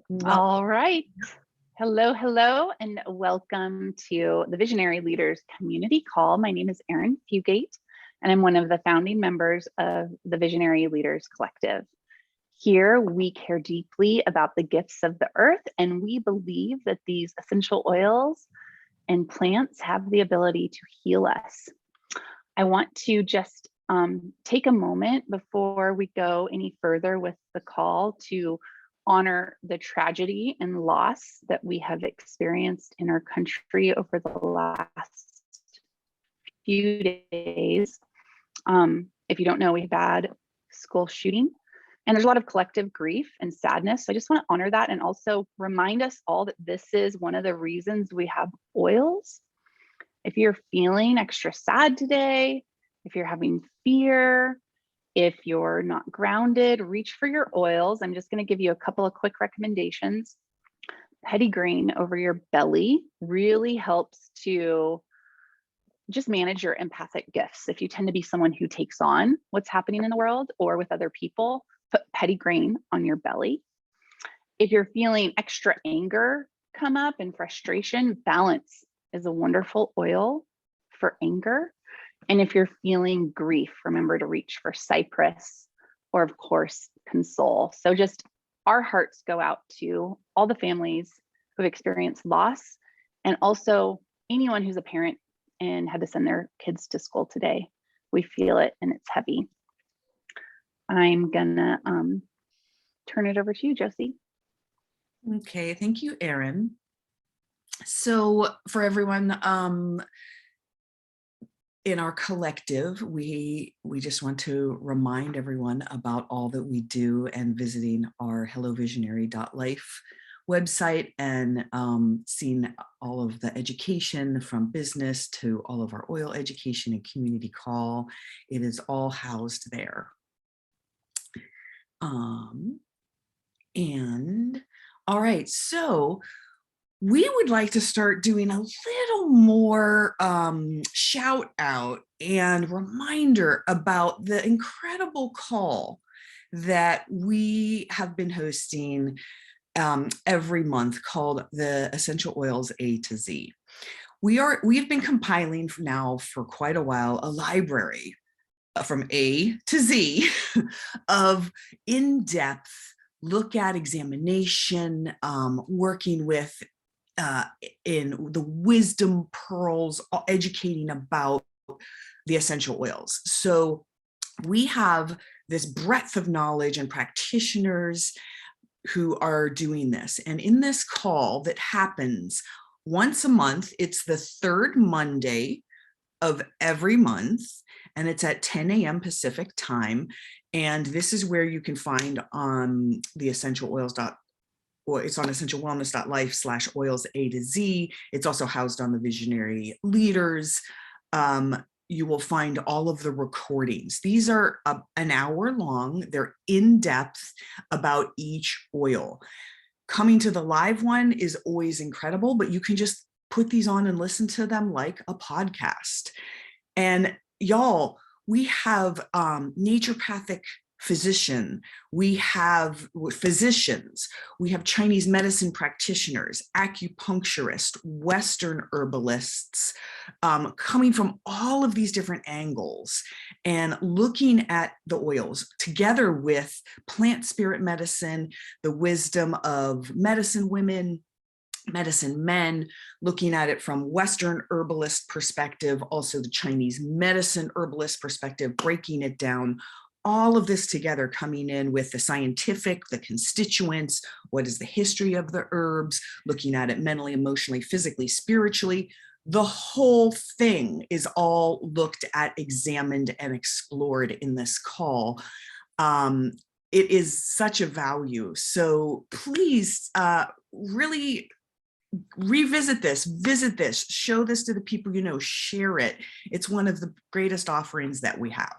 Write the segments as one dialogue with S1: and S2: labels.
S1: Well,
S2: All right. Hello, hello, and welcome to the Visionary Leaders Community Call. My name is Erin Fugate, and I'm one of the founding members of the Visionary Leaders Collective. Here, we care deeply about the gifts of the earth, and we believe that these essential oils and plants have the ability to heal us. I want to just take a moment before we go any further with the call to honor the tragedy and loss that we have experienced in our country over the last few days. If you don't know, we've had school shooting and there's a lot of collective grief and sadness. So I just want to honor that and also remind us all that this is one of the reasons we have oils. If you're feeling extra sad today, if you're having fear, if you're not grounded, reach for your oils. I'm just going to give you a couple of quick recommendations. Petitgrain over your belly really helps to just manage your empathic gifts. If you tend to be someone who takes on what's happening in the world or with other people, put petitgrain on your belly. If you're feeling extra anger come up and frustration, balance is a wonderful oil for anger. And if you're feeling grief, remember to reach for cypress or, of course, console. So just our hearts go out to all the families who've experienced loss and also anyone who's a parent and had to send their kids to school today. We feel it and it's heavy. I'm gonna turn it over to you, Josie.
S1: okay, thank you, Erin. So for everyone, in our collective, we just want to remind everyone about all that we do and visiting our hellovisionary.life website and seeing all of the education from business to all of our oil education and community call. It is all housed there. And all right, so we would like to start doing a little more shout out and reminder about the incredible call that we have been hosting every month called the Essential Oils A to Z. We've been compiling now for quite a while a library from A to Z of in-depth look at examination, working with in the wisdom pearls, educating about the essential oils. So we have this breadth of knowledge and practitioners who are doing this. And in this call that happens once a month, it's the third Monday of every month, and it's at 10 a.m. Pacific time. And this is where you can find on the essential oils or it's on essentialwellness.life/oils A to Z. It's also housed on the Visionary Leaders. You will find all of the recordings. These are an hour long. They're in depth about each oil. Coming to the live one is always incredible, but you can just put these on and listen to them like a podcast. And y'all, we have naturopathic physician, we have physicians, we have Chinese medicine practitioners, acupuncturists, Western herbalists, coming from all of these different angles and looking at the oils together with plant spirit medicine, the wisdom of medicine women, medicine men, looking at it from Western herbalist perspective, also the Chinese medicine herbalist perspective, breaking it down, all of this together, coming in with the scientific, the constituents, what is the history of the herbs, looking at it mentally, emotionally, physically, spiritually. The whole thing is all looked at, examined, and explored in this call. It is such a value. So please really revisit this, visit this, show this to the people you know, share it. It's one of the greatest offerings that we have.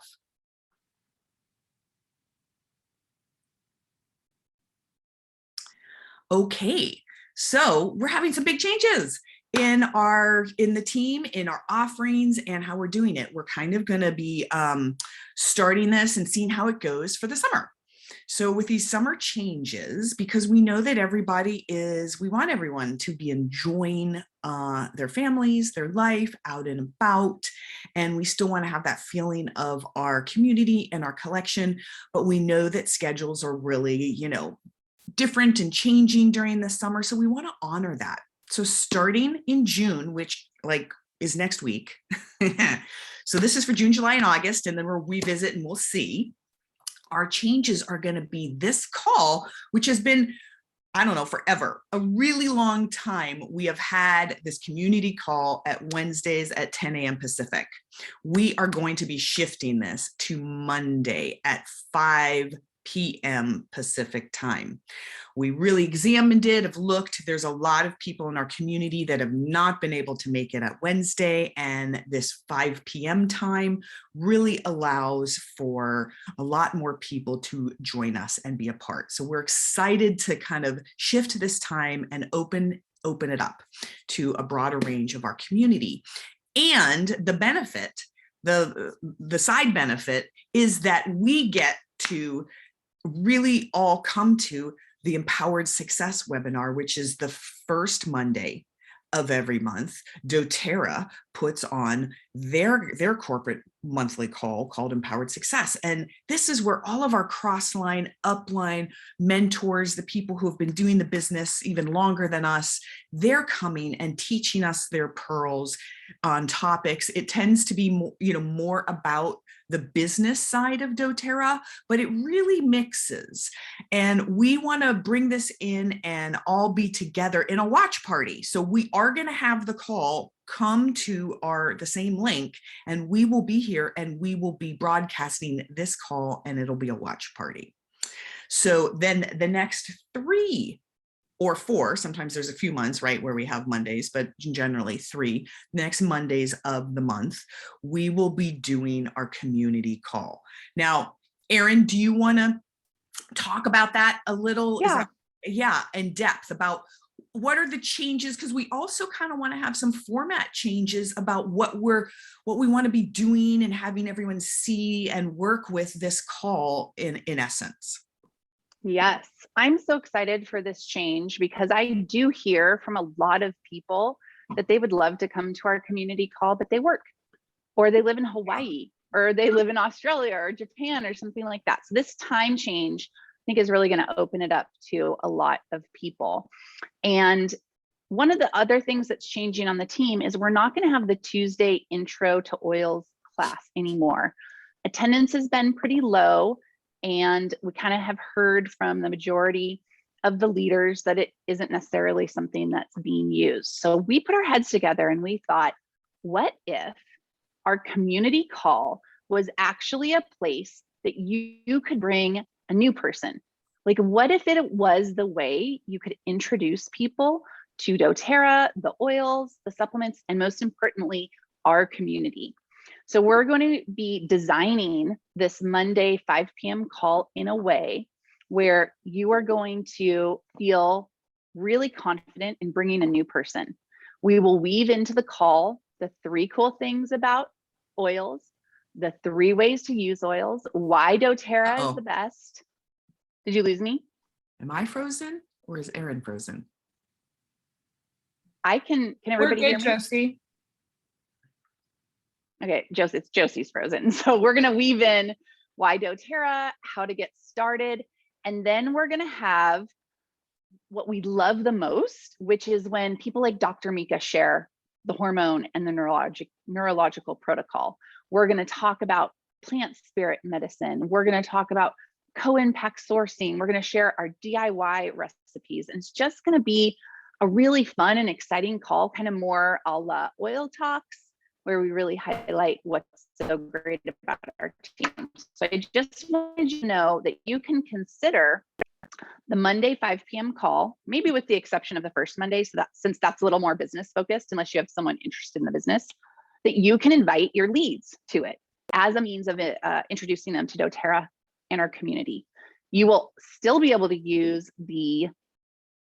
S1: Okay, so we're having some big changes in the team, in our offerings, and how we're doing it. We're kind of going to be starting this and seeing how it goes for the summer. So with these summer changes, because we know that we want everyone to be enjoying their families, their life, out and about, and we still want to have that feeling of our community and our collection, but we know that schedules are really, different and changing during the summer, so we want to honor that. So starting in June, which is next week, so this is for June, July, and August, and then we'll revisit and we'll see. Our changes are going to be this call, which has been, I don't know, forever, a really long time. We have had this community call at Wednesdays at 10 a.m. Pacific. We are going to be shifting this to Monday at 5 p.m. Pacific time. We really examined it, have looked. There's a lot of people in our community that have not been able to make it at Wednesday, and this 5 p.m. time really allows for a lot more people to join us and be a part. So we're excited to kind of shift this time and open it up to a broader range of our community. And the benefit, the side benefit, is that we get to really all come to the Empowered Success webinar, which is the first Monday of every month. doTERRA puts on their corporate monthly call called Empowered Success. And this is where all of our crossline, upline mentors, the people who have been doing the business even longer than us, they're coming and teaching us their pearls on topics. It tends to be more about the business side of doTERRA, but it really mixes. And we want to bring this in and all be together in a watch party. So we are going to have the call come to the same link, and we will be here and we will be broadcasting this call, and it'll be a watch party. So then the next 3 or 4, sometimes there's a few months, right, where we have Mondays, but generally 3, next Mondays of the month, we will be doing our community call. Now, Erin, do you want to talk about that a little? In depth about what are the changes? Because we also kind of want to have some format changes about what we want to be doing and having everyone see and work with this call in essence.
S2: Yes, I'm so excited for this change because I do hear from a lot of people that they would love to come to our community call, but they work, or they live in Hawaii, or they live in Australia or Japan or something like that. So this time change, I think, is really going to open it up to a lot of people. And one of the other things that's changing on the team is we're not going to have the Tuesday intro to oils class anymore. Attendance has been pretty low, and we kind of have heard from the majority of the leaders that it isn't necessarily something that's being used. So we put our heads together and we thought, what if our community call was actually a place that you could bring a new person? Like, what if it was the way you could introduce people to doTERRA, the oils, the supplements, and most importantly, our community? So we're going to be designing this Monday 5 p.m. call in a way where you are going to feel really confident in bringing a new person. We will weave into the call the 3 cool things about oils, the 3 ways to use oils, why doTERRA is the best. Did you lose me?
S1: Am I frozen, or is Erin frozen?
S2: Can everybody hear me?
S3: Josie.
S2: Okay, Josie's frozen. So we're gonna weave in why doTERRA, how to get started, and then we're gonna have what we love the most, which is when people like Dr. Mika share the hormone and the neurological protocol. We're gonna talk about plant spirit medicine. We're gonna talk about co-impact sourcing. We're gonna share our DIY recipes. And it's just gonna be a really fun and exciting call, kind of more a la oil talks, where we really highlight what's so great about our team. So I just wanted you to know that you can consider the Monday 5 p.m. call, maybe with the exception of the first Monday, so that since that's a little more business focused, unless you have someone interested in the business, that you can invite your leads to it as a means of introducing them to doTERRA and our community. You will still be able to use the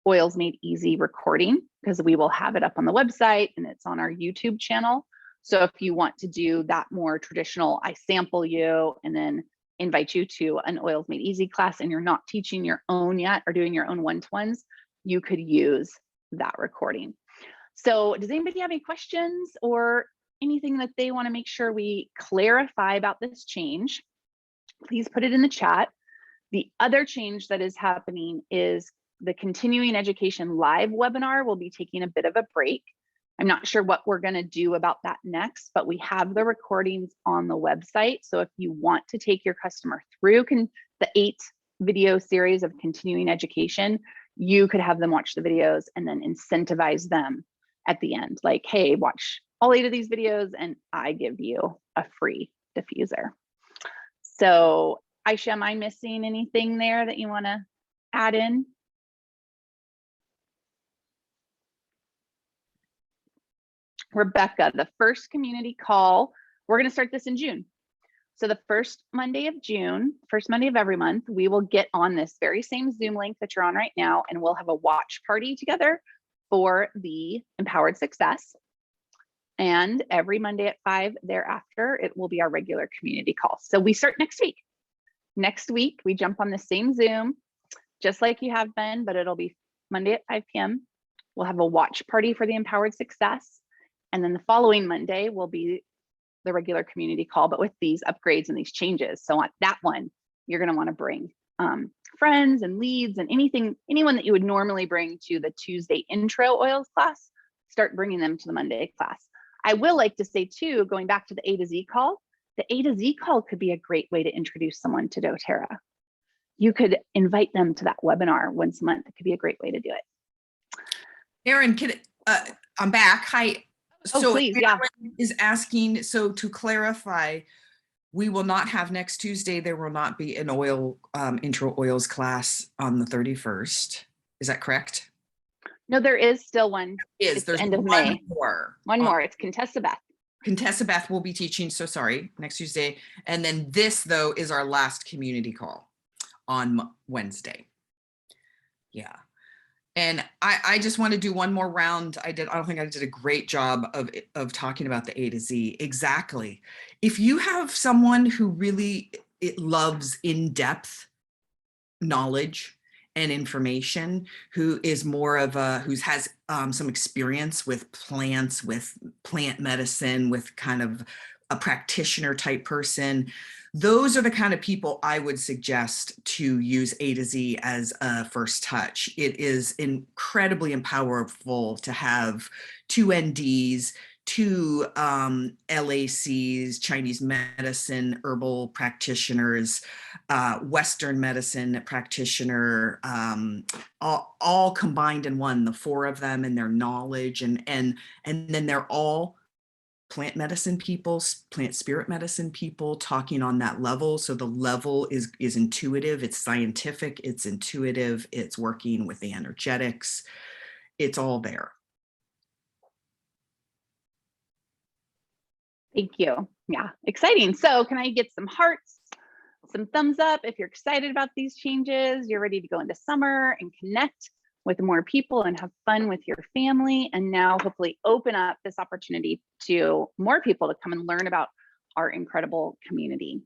S2: Oils Made Easy recording because we will have it up on the website and it's on our YouTube channel. So if you want to do that more traditional, I sample you and then invite you to an Oils Made Easy class and you're not teaching your own yet or doing your own one-to-ones, you could use that recording. So does anybody have any questions or anything that they want to make sure we clarify about this change? Please put it in the chat. The other change that is happening is the continuing education live webinar will be taking a bit of a break. I'm not sure what we're going to do about that next, but we have the recordings on the website. So if you want to take your customer through the 8 video series of continuing education, you could have them watch the videos and then incentivize them at the end. Like, hey, watch all 8 of these videos and I give you a free diffuser. So Aisha, am I missing anything there that you want to add in? Rebecca, the first community call, we're going to start this in June. So the first Monday of June, first Monday of every month, we will get on this very same Zoom link that you're on right now, and we'll have a watch party together for the Empowered Success. And every Monday at 5 thereafter, it will be our regular community call. So we start next week. Next week, we jump on the same Zoom, just like you have been, but it'll be Monday at 5 p.m. We'll have a watch party for the Empowered Success. And then the following Monday will be the regular community call, but with these upgrades and these changes. So on that one, you're going to want to bring friends and leads and anyone that you would normally bring to the Tuesday intro oils class, start bringing them to the Monday class. I will like to say too, going back to the A to Z call, the A to Z call could be a great way to introduce someone to doTERRA. You could invite them to that webinar once a month. It could be a great way to do it.
S1: Erin, I'm back. Hi. So
S2: please,
S1: Erin is asking, so to clarify, we will not have next Tuesday, there will not be an intro oils class on the 31st. Is that correct?
S2: No, there is still one. It's
S1: There's
S2: the end of May. One more. It's Contessa Beth.
S1: Contessa Beth will be teaching, so sorry, next Tuesday. And then this, though, is our last community call on Wednesday. Yeah. And I just want to do one more round. I don't think I did a great job of talking about the A to Z. Exactly. If you have someone who really loves in-depth knowledge and information, who is more of who has some experience with plants, with plant medicine, with kind of a practitioner type person, those are the kind of people I would suggest to use A to Z as a first touch. It is incredibly powerful to have 2 NDs, 2 LACs, Chinese medicine, herbal practitioners, Western medicine practitioner, all combined in one, the 4 of them and their knowledge, and then they're all plant medicine people, plant spirit medicine people talking on that level. So the level is intuitive, it's scientific, it's intuitive, it's working with the energetics, it's all there.
S2: Thank you. Yeah, exciting. So can I get some hearts, some thumbs up if you're excited about these changes, you're ready to go into summer and connect with more people and have fun with your family, and now hopefully open up this opportunity to more people to come and learn about our incredible community.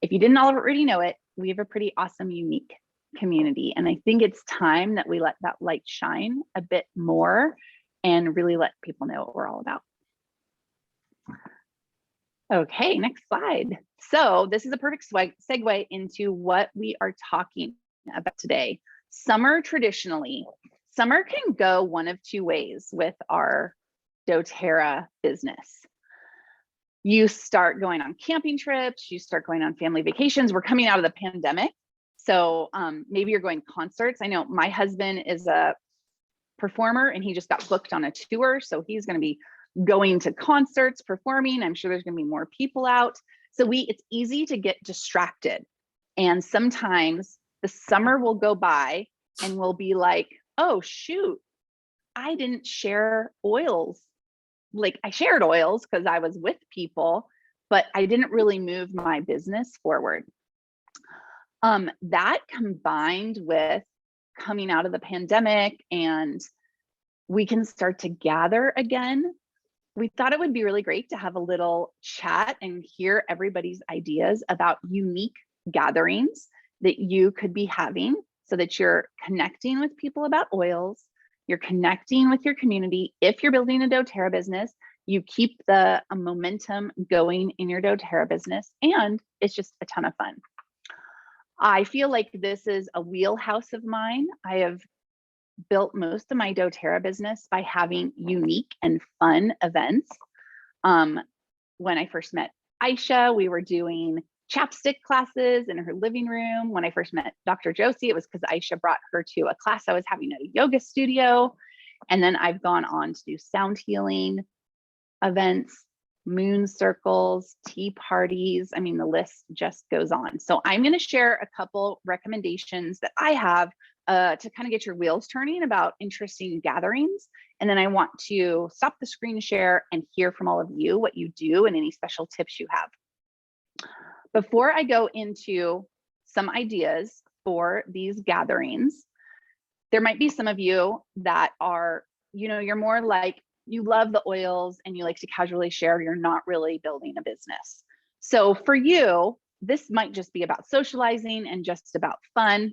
S2: If you didn't already know it, we have a pretty awesome, unique community, and I think it's time that we let that light shine a bit more and really let people know what we're all about. Okay, next slide. So this is a perfect segue into what we are talking about today. Summer can go one of 2 ways with our doTERRA business. You start going on camping trips, you start going on family vacations. We're coming out of the pandemic. So maybe you're going concerts. I know my husband is a performer and he just got booked on a tour. So he's going to be going to concerts, performing. I'm sure there's going to be more people out. So it's easy to get distracted. And sometimes the summer will go by and we'll be like, oh, shoot, I didn't share oils. Like I shared oils because I was with people, but I didn't really move my business forward. That combined with coming out of the pandemic and we can start to gather again. we thought it would be really great to have a little chat and hear everybody's ideas about unique gatherings that you could be having so that you're connecting with people about oils, you're connecting with your community. If you're building a doTERRA business, you keep the momentum going in your doTERRA business, and it's just a ton of fun. I feel like this is a wheelhouse of mine. I have built most of my doTERRA business by having unique and fun events. When I first met Aisha, we were doing chapstick classes in her living room. When I first met Dr. Josie, it was because Aisha brought her to a class I was having at a yoga studio. And then I've gone on to do sound healing events, moon circles, tea parties. I mean, the list just goes on. So I'm going to share a couple recommendations that I have to kind of get your wheels turning about interesting gatherings. And then I want to stop the screen share and hear from all of you what you do and any special tips you have. Before I go into some ideas for these gatherings, there might be some of you that are, you're more like, you love the oils and you like to casually share, you're not really building a business. So for you, this might just be about socializing and just about fun.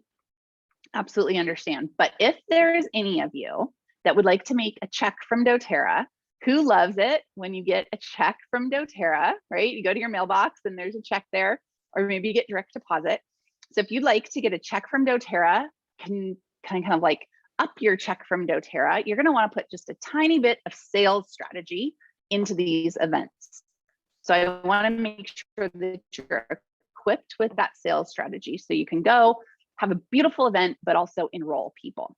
S2: Absolutely understand. But if there is any of you that would like to make a check from doTERRA, who loves it when you get a check from doTERRA, right? You go to your mailbox and there's a check there, or maybe you get direct deposit. So if you'd like to get a check from doTERRA, can kind of like up your check from doTERRA, you're going to want to put just a tiny bit of sales strategy into these events. So I want to make sure that you're equipped with that sales strategy so you can go have a beautiful event, but also enroll people.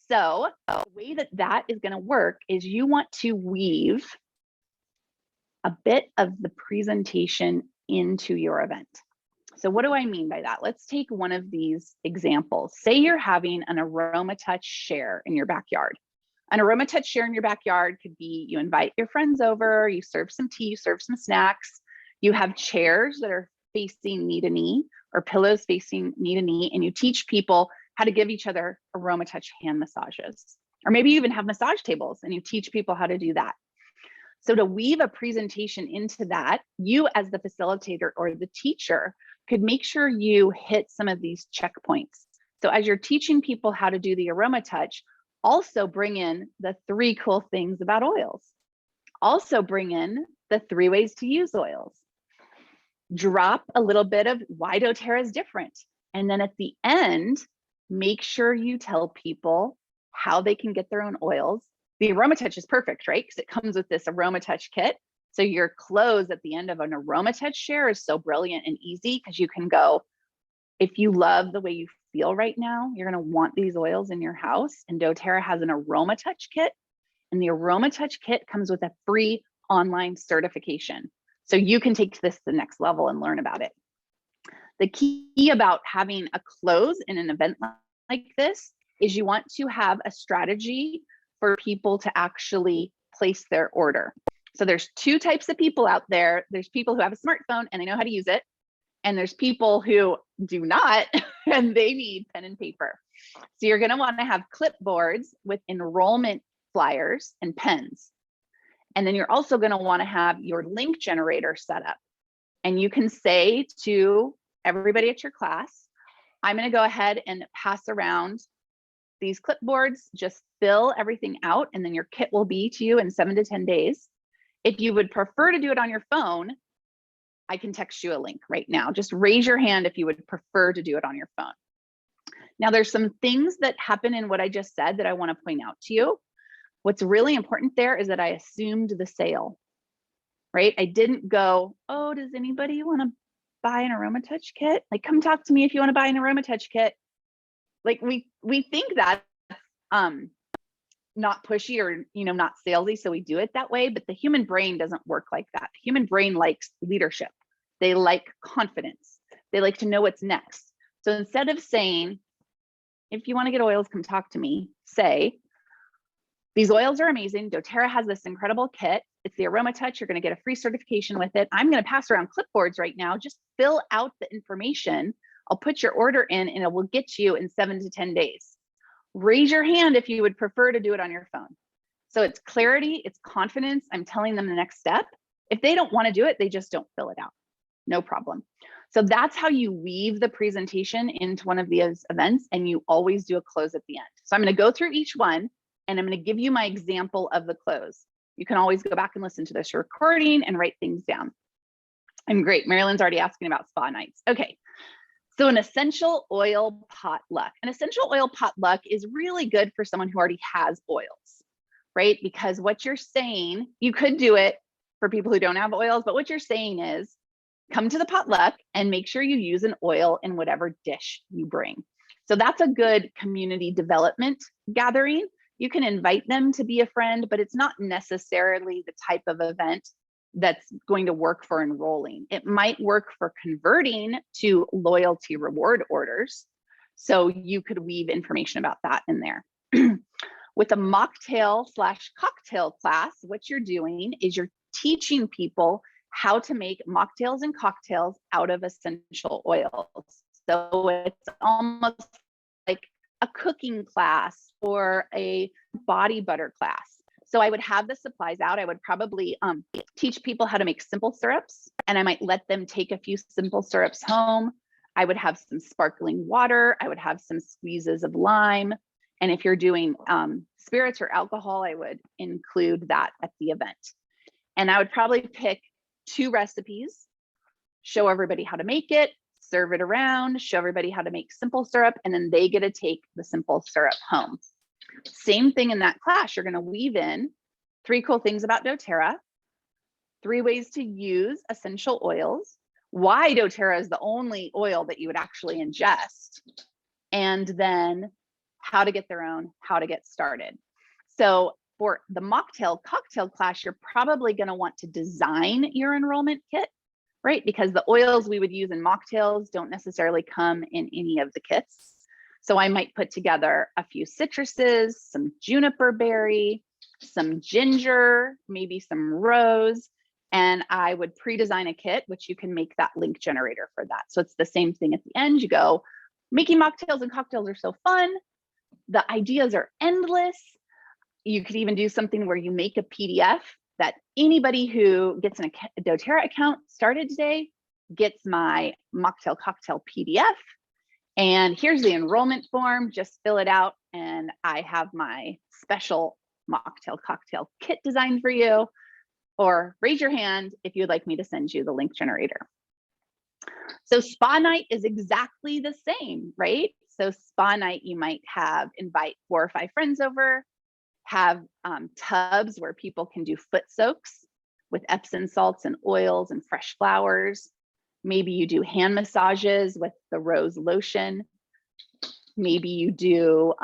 S2: So the way that is going to work is you want to weave a bit of the presentation into your event. So what do I mean by that? Let's take one of these examples. Say you're having an Aromatouch share in your backyard. An Aromatouch share in your backyard could be you invite your friends over, you serve some tea, you serve some snacks, you have chairs that are facing knee to knee or pillows facing knee to knee, and you teach people how to give each other Aromatouch hand massages. Or maybe you even have massage tables and you teach people how to do that. So to weave a presentation into that, you as the facilitator or the teacher could make sure you hit some of these checkpoints. So as you're teaching people how to do the Aromatouch, also bring in the 3 cool things about oils. Also bring in the 3 ways to use oils. Drop a little bit of why doTERRA is different. And then at the end, make sure you tell people how they can get their own oils. The Aromatouch is perfect, right? Because it comes with this Aromatouch kit. So your close at the end of an Aromatouch share is so brilliant and easy because you can go, if you love the way you feel right now, you're going to want these oils in your house. And doTERRA has an Aromatouch kit. And the Aromatouch kit comes with a free online certification. So you can take this to the next level and learn about it. The key about having a close in an event like this is you want to have a strategy for people to actually place their order. So there's 2 types of people out there. There's people who have a smartphone and they know how to use it. And there's people who do not, and they need pen and paper. So you're going to want to have clipboards with enrollment flyers and pens. And then you're also going to want to have your link generator set up. And you can say to everybody at your class, I'm going to go ahead and pass around these clipboards, just fill everything out, and then your kit will be to you in 7 to 10 days. If you would prefer to do it on your phone, I can text you a link right now. Just raise your hand if you would prefer to do it on your phone. Now, there's some things that happen in what I just said that I want to point out to you. What's really important there is that I assumed the sale, right? I didn't go, oh, does anybody want to buy an Aromatouch kit? Like, come talk to me if you want to buy an Aromatouch kit. Like we think that's not pushy or not salesy, so we do it that way. But the human brain doesn't work like that. The human brain likes leadership. They like confidence. They like to know what's next. So instead of saying, if you want to get oils, come talk to me, say, these oils are amazing. doTERRA has this incredible kit. It's the Aromatouch. You're going to get a free certification with it. I'm going to pass around clipboards right now. Just fill out the information. I'll put your order in and it will get you in 7 to 10 days. Raise your hand if you would prefer to do it on your phone. So it's clarity, it's confidence. I'm telling them the next step. If they don't want to do it, they just don't fill it out. No problem. So that's how you weave the presentation into one of these events, and you always do a close at the end. So I'm going to go through each one, and I'm going to give you my example of the close. You can always go back and listen to this recording and write things down. And great, Marilyn's already asking about spa nights. Okay, so an essential oil potluck. An essential oil potluck is really good for someone who already has oils, right? Because what you're saying, you could do it for people who don't have oils, but what you're saying is, come to the potluck and make sure you use an oil in whatever dish you bring. So that's a good community development gathering. You can invite them to be a friend, but it's not necessarily the type of event that's going to work for enrolling. It might work for converting to loyalty reward orders. So you could weave information about that in there. With a mocktail/cocktail class, what you're doing is you're teaching people how to make mocktails and cocktails out of essential oils. So it's almost like a cooking class or a body butter class. So I would have the supplies out. I would probably teach people how to make simple syrups, and I might let them take a few simple syrups home. I would have some sparkling water. I would have some squeezes of lime. And if you're doing spirits or alcohol, I would include that at the event. And I would probably pick 2 recipes, show everybody how to make it, serve it around, show everybody how to make simple syrup, and then they get to take the simple syrup home. Same thing in that class, you're going to weave in 3 cool things about doTERRA, 3 ways to use essential oils, why doTERRA is the only oil that you would actually ingest, and then how to get their own, how to get started. So for the mocktail cocktail class, you're probably going to want to design your enrollment kit, right? Because the oils we would use in mocktails don't necessarily come in any of the kits. So I might put together a few citruses, some juniper berry, some ginger, maybe some rose, and I would pre-design a kit, which you can make that link generator for that. So it's the same thing at the end. You go, making mocktails and cocktails are so fun. The ideas are endless. You could even do something where you make a PDF that anybody who gets a doTERRA account started today gets my mocktail cocktail PDF. And here's the enrollment form, just fill it out. And I have my special mocktail cocktail kit designed for you. Or raise your hand if you'd like me to send you the link generator. So spa night is exactly the same, right? So spa night, you might invite 4 or 5 friends over, have tubs where people can do foot soaks with Epsom salts and oils and fresh flowers. Maybe you do hand massages with the rose lotion. Maybe you do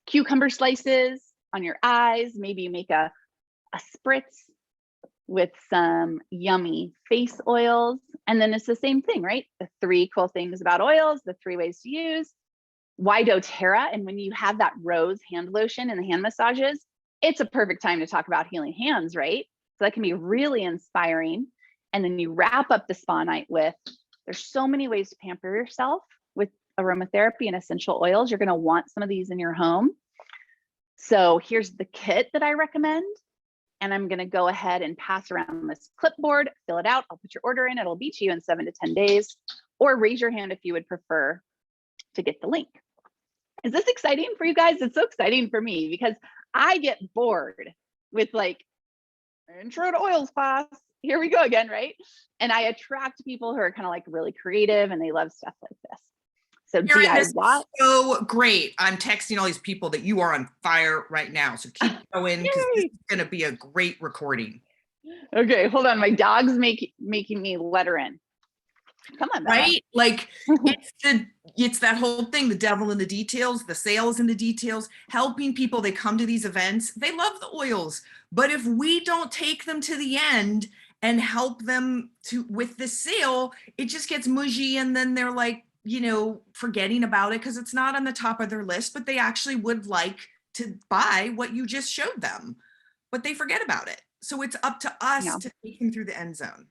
S2: cucumber slices on your eyes. Maybe you make a spritz with some yummy face oils. And then it's the same thing, right? The 3 cool things about oils, the 3 ways to use, why doTERRA. And when you have that rose hand lotion and the hand massages, it's a perfect time to talk about healing hands, right? So that can be really inspiring. And then you wrap up the spa night with, there's so many ways to pamper yourself with aromatherapy and essential oils. You're going to want some of these in your home. So here's the kit that I recommend. And I'm going to go ahead and pass around this clipboard, fill it out. I'll put your order in. It'll be to you in 7 to 10 days. Or raise your hand if you would prefer to get the link. Is this exciting for you guys? It's so exciting for me because I get bored with like intro to oils class. Here we go again, right? And I attract people who are kind of like really creative and they love stuff like this. So
S1: Karen, this is
S2: DIY.
S1: so great. I'm texting all these people that you are on fire right now. So keep going because this is going to be a great recording.
S2: Okay, hold on. My dog's making me let her in. Come on, Bella.
S1: Right? Like it's that whole thing, the devil in the details, the sales in the details, helping people. They come to these events, they love the oils, but if we don't take them to the end and help them with the sale, it just gets mushy and then they're like, forgetting about it because it's not on the top of their list, but they actually would like to buy what you just showed them, but they forget about it. So it's up to us to take them through the end zone.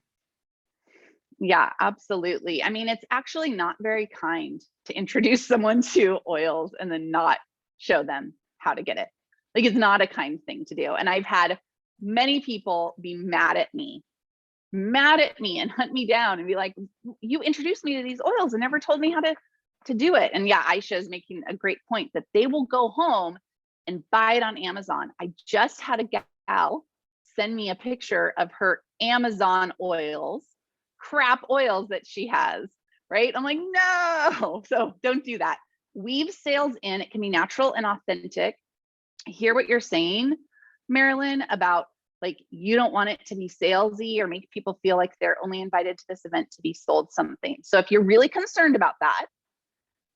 S2: Yeah, absolutely. I mean, it's actually not very kind to introduce someone to oils and then not show them how to get it. Like, it's not a kind thing to do. And I've had many people be mad at me and hunt me down and be like, you introduced me to these oils and never told me how to do it. And yeah, Aisha is making a great point that they will go home and buy it on Amazon. I just had a gal send me a picture of her Amazon oils, crap oils that she has, right? I'm like, no. So don't do that. Weave sales in. It can be natural and authentic. I hear what you're saying, Marilyn, about like, you don't want it to be salesy or make people feel like they're only invited to this event to be sold something. So if you're really concerned about that,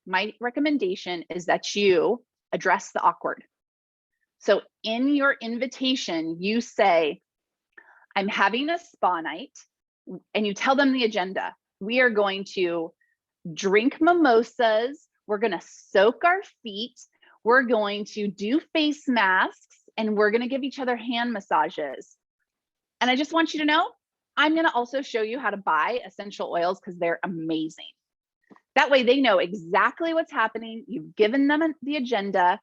S2: my recommendation is that you address the awkward. So in your invitation, you say, I'm having a spa night, and you tell them the agenda. We are going to drink mimosas. We're going to soak our feet. We're going to do face masks, and we're going to give each other hand massages. And I just want you to know, I'm going to also show you how to buy essential oils because they're amazing. That way they know exactly what's happening. You've given them the agenda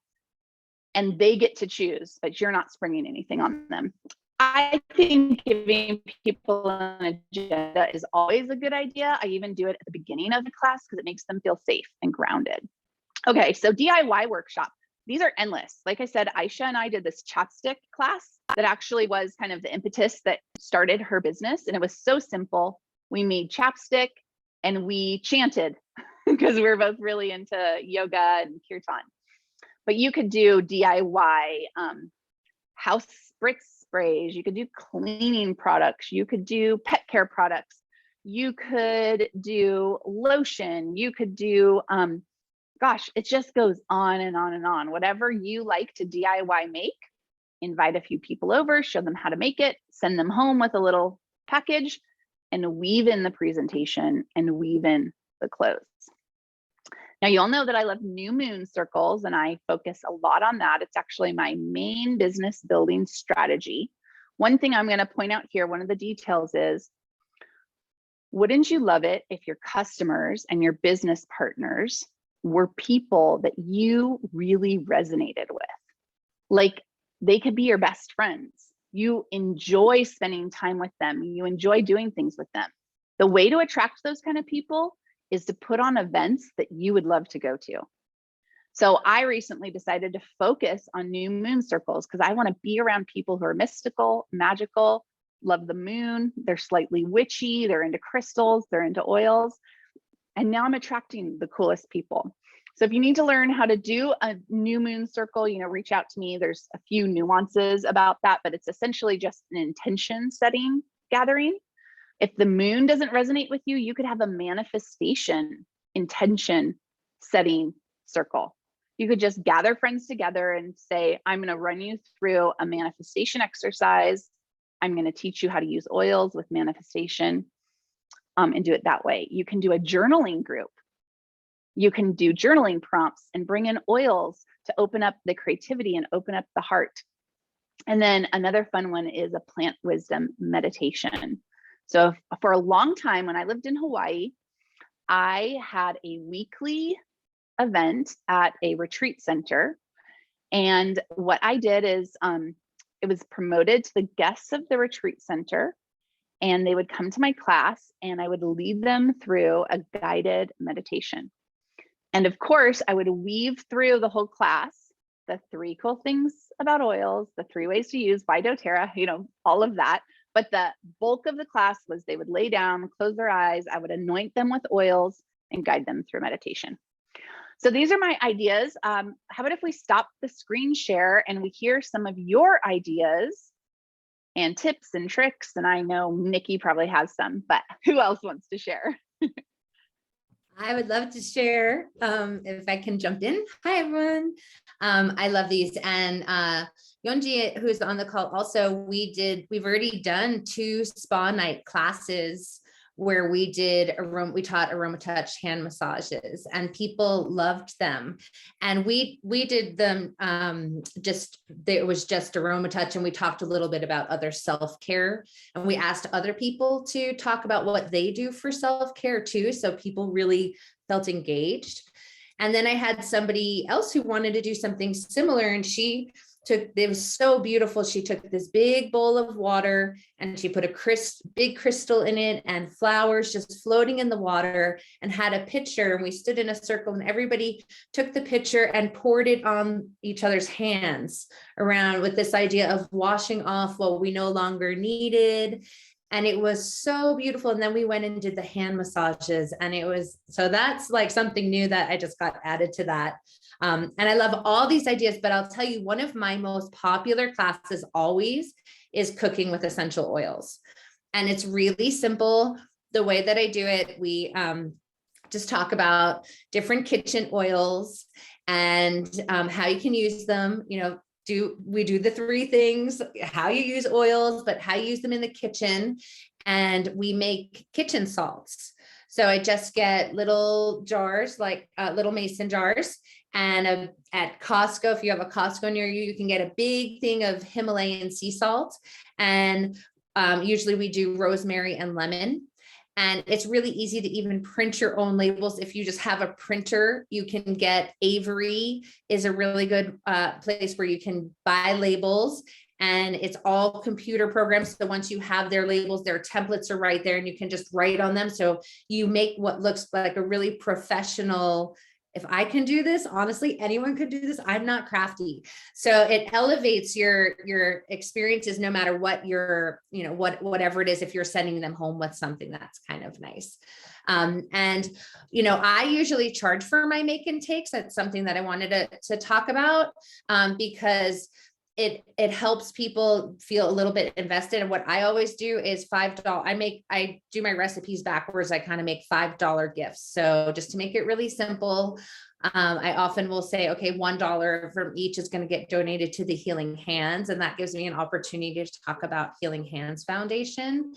S2: and they get to choose, but you're not springing anything on them. I think giving people an agenda is always a good idea. I even do it at the beginning of the class because it makes them feel safe and grounded. Okay, so DIY workshop. These are endless. Like I said, Aisha and I did this chapstick class that actually was kind of the impetus that started her business. And it was so simple. We made chapstick and we chanted because we were both really into yoga and kirtan. But you could do DIY house spritz sprays. You could do cleaning products. You could do pet care products. You could do lotion. You could do, gosh, it just goes on and on and on. Whatever you like to DIY make, invite a few people over, show them how to make it, send them home with a little package, and weave in the presentation and weave in the clothes. Now, you all know that I love new moon circles and I focus a lot on that. It's actually my main business building strategy. One thing I'm going to point out here, one of the details is, wouldn't you love it if your customers and your business partners were people that you really resonated with? Like, they could be your best friends. You enjoy spending time with them. You enjoy doing things with them. The way to attract those kind of people is to put on events that you would love to go to. So I recently decided to focus on new moon circles because I want to be around people who are mystical, magical, love the moon. They're slightly witchy. They're into crystals. They're into oils. And now I'm attracting the coolest people. So if you need to learn how to do a new moon circle, reach out to me. There's a few nuances about that, but it's essentially just an intention setting gathering. If the moon doesn't resonate with you, you could have a manifestation intention setting circle. You could just gather friends together and say, I'm going to run you through a manifestation exercise. I'm going to teach you how to use oils with manifestation and do it that way. You can do a journaling group. You can do journaling prompts and bring in oils to open up the creativity and open up the heart. And then another fun one is a plant wisdom meditation. So for a long time, when I lived in Hawaii, I had a weekly event at a retreat center. And what I did is it was promoted to the guests of the retreat center, and they would come to my class and I would lead them through a guided meditation. And of course, I would weave through the whole class the 3 cool things about oils, the 3 ways to use by doTERRA, all of that. But the bulk of the class was they would lay down, close their eyes. I would anoint them with oils and guide them through meditation. So these are my ideas. How about if we stop the screen share and we hear some of your ideas and tips and tricks? And I know Nikki probably has some, but who else wants to share?
S3: I would love to share if I can jump in. Hi, everyone. I love these. And Yonji, who's on the call, also, we've already done 2 spa night classes where we taught Aromatouch hand massages and people loved them. And we did them it was just Aromatouch, and we talked a little bit about other self-care, and we asked other people to talk about what they do for self-care too. So people really felt engaged. And then I had somebody else who wanted to do something similar, and it was so beautiful. She took this big bowl of water and she put a big crystal in it and flowers just floating in the water, and had a pitcher, and we stood in a circle and everybody took the pitcher and poured it on each other's hands around, with this idea of washing off what we no longer needed. And it was so beautiful. And then we went and did the hand massages, and so that's like something new that I just got added to that. And I love all these ideas, but I'll tell you, one of my most popular classes always is cooking with essential oils. And it's really simple. The way that I do it, we just talk about different kitchen oils and how you can use them. We do the 3 things, how you use oils, but how you use them in the kitchen. And we make kitchen salts. So I just get little jars, like little mason jars. And at Costco, if you have a Costco near you, you can get a big thing of Himalayan sea salt. And usually we do rosemary and lemon. And it's really easy to even print your own labels. If you just have a printer, you can get Avery is a really good place where you can buy labels, and it's all computer programs. So once you have their labels, their templates are right there and you can just write on them. So you make what looks like a really professional. If I can do this, honestly, anyone could do this. I'm not crafty. So it elevates your experiences, no matter what whatever it is, if you're sending them home with something that's kind of nice. I usually charge for my make and takes. That's something that I wanted to talk about because it helps people feel a little bit invested. And what I always do is $5. I do my recipes backwards. I kind of make $5 gifts. So just to make it really simple, I often will say, okay, $1 from each is going to get donated to the Healing Hands. And that gives me an opportunity to talk about Healing Hands Foundation.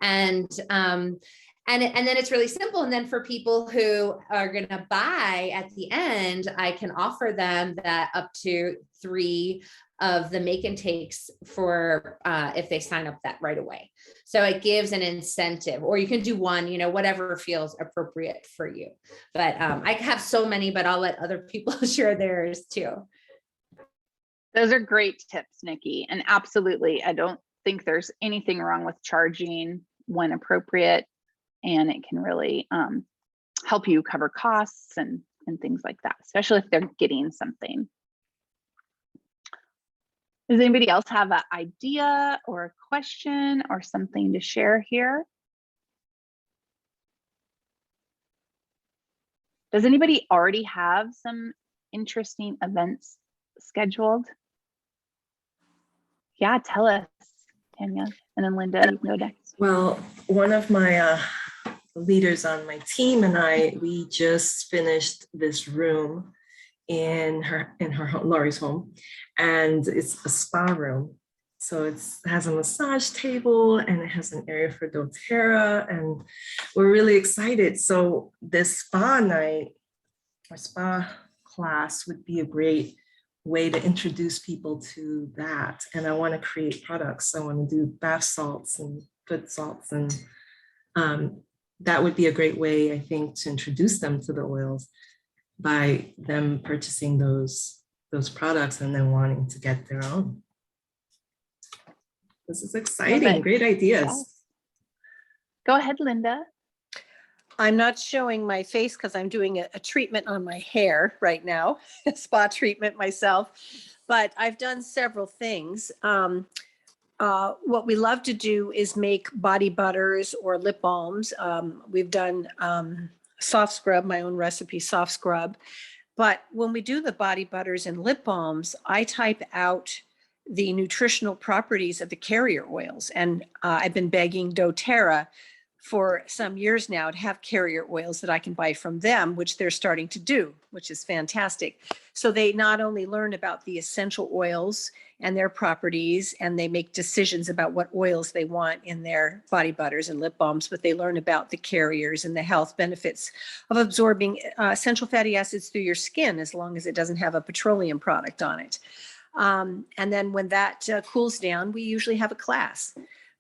S3: And then it's really simple. And then for people who are going to buy at the end, I can offer them that up to 3 of the make and takes for if they sign up that right away. So it gives an incentive, or you can do 1, whatever feels appropriate for you. But I have so many, but I'll let other people share theirs too.
S2: Those are great tips, Nikki. And absolutely, I don't think there's anything wrong with charging when appropriate. And it can really help you cover costs and things like that, especially if they're getting something. Does anybody else have an idea or a question or something to share here? Does anybody already have some interesting events scheduled? Yeah, tell us, Tanya, and then Linda, you can go next.
S4: Well, one of my leaders on my team and we just finished this room in Lori's home, and it's a spa room. So it has a massage table and it has an area for doTERRA, and we're really excited. So this spa night or spa class would be a great way to introduce people to that. And I want to create products. I want to do bath salts and foot salts, and that would be a great way, I think, to introduce them to the oils by them purchasing those products and then wanting to get their own. This is exciting. Great ideas.
S2: Yes. Go ahead, Linda.
S5: I'm not showing my face because I'm doing a treatment on my hair right now, a spa treatment myself, but I've done several things. What we love to do is make body butters or lip balms. We've done soft scrub, my own recipe soft scrub. But when we do the body butters and lip balms, I type out the nutritional properties of the carrier oils. And I've been begging doTERRA for some years now to have carrier oils that I can buy from them, which they're starting to do, which is fantastic. So they not only learn about the essential oils and their properties, and they make decisions about what oils they want in their body butters and lip balms, but they learn about the carriers and the health benefits of absorbing essential fatty acids through your skin, as long as it doesn't have a petroleum product on it. And then when that cools down, we usually have a class.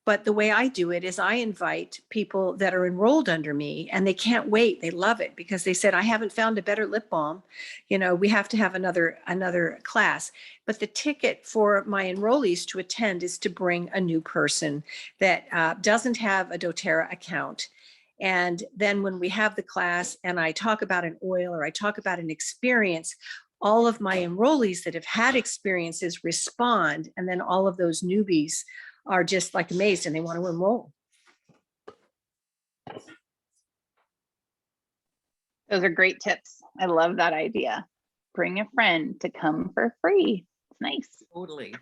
S5: But the way I do it is I invite people that are enrolled under me, and they can't wait. They love it because they said, I haven't found a better lip balm. You know, we have to have another class. But the ticket for my enrollees to attend is to bring a new person that doesn't have a doTERRA account. And then when we have the class and I talk about an oil or I talk about an experience, all of my enrollees that have had experiences respond. And then all of those newbies are just like amazed and they want to enroll.
S2: Those are great tips. I love that idea. Bring a friend to come for free. It's nice.
S1: Totally.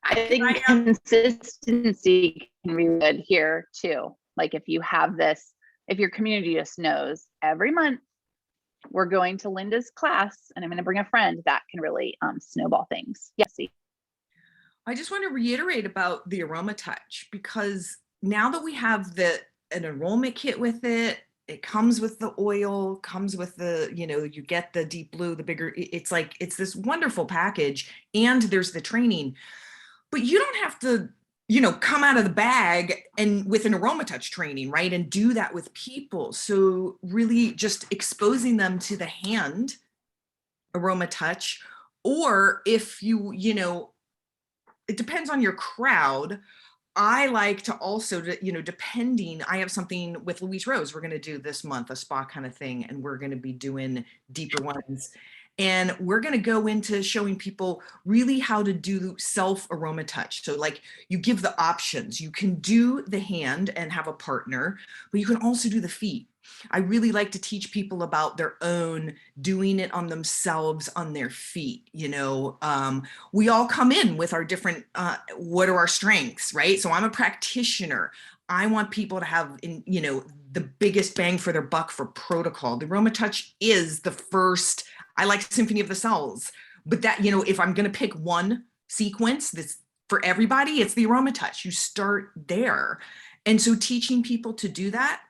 S2: I think consistency can be good here too. Like if you have this, if your community just knows every month we're going to Linda's class and I'm going to bring a friend, that can really snowball things. Yes.
S1: I just want to reiterate about the Aromatouch, because now that we have an enrollment kit with it, it comes with the oil, comes with the, you know, you get the deep blue, the bigger, it's like, it's this wonderful package, and there's the training, but you don't have to, you know, come out of the bag and with an Aromatouch training, right? And do that with people. So really just exposing them to the hand Aromatouch, or if you know, it depends on your crowd. I like to also, you know, depending, I have something with Louise Rose, we're going to do this month, a spa kind of thing, and we're going to be doing deeper ones. And we're going to go into showing people really how to do self Aromatouch. So like you give the options, you can do the hand and have a partner, but you can also do the feet. I really like to teach people about their own doing it on themselves, on their feet. You know, we all come in with our different, what are our strengths, right? So I'm a practitioner. I want people to have, you know, the biggest bang for their buck for protocol. The Aromatouch is the first. I like Symphony of the Cells, but that, you know, if I'm going to pick one sequence that's for everybody, it's the Aromatouch. You start there. And so teaching people to do that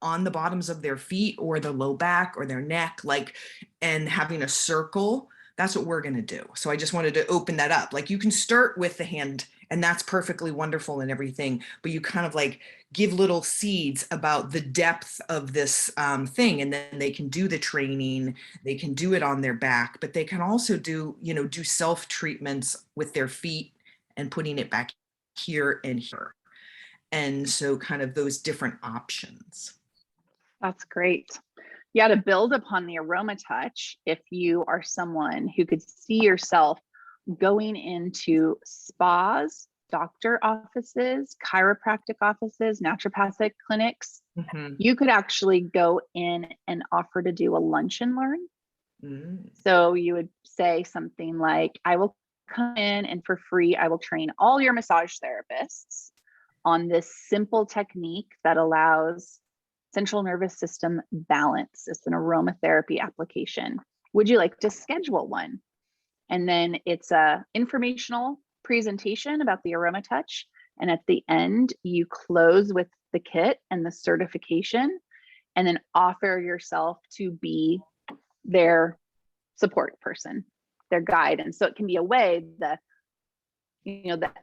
S1: on the bottoms of their feet or the low back or their neck, like, and having a circle, that's what we're going to do. So I just wanted to open that up. Like you can start with the hand and that's perfectly wonderful and everything, but you kind of like give little seeds about the depth of this thing. And then they can do the training, they can do it on their back, but they can also do, you know, do self treatments with their feet and putting it back here and here. And so kind of those different options.
S2: That's great. Yeah, to build upon the Aromatouch, if you are someone who could see yourself going into spas, doctor offices, chiropractic offices, naturopathic clinics, you could actually go in and offer to do a lunch and learn. So you would say something like, I will come in and for free, I will train all your massage therapists on this simple technique that allows central nervous system balance. It's an aromatherapy application. Would you like to schedule one? And then it's a informational presentation about the Aromatouch. And at the end, you close with the kit and the certification, and then offer yourself to be their support person, their guide. And so it can be a way that, you know, that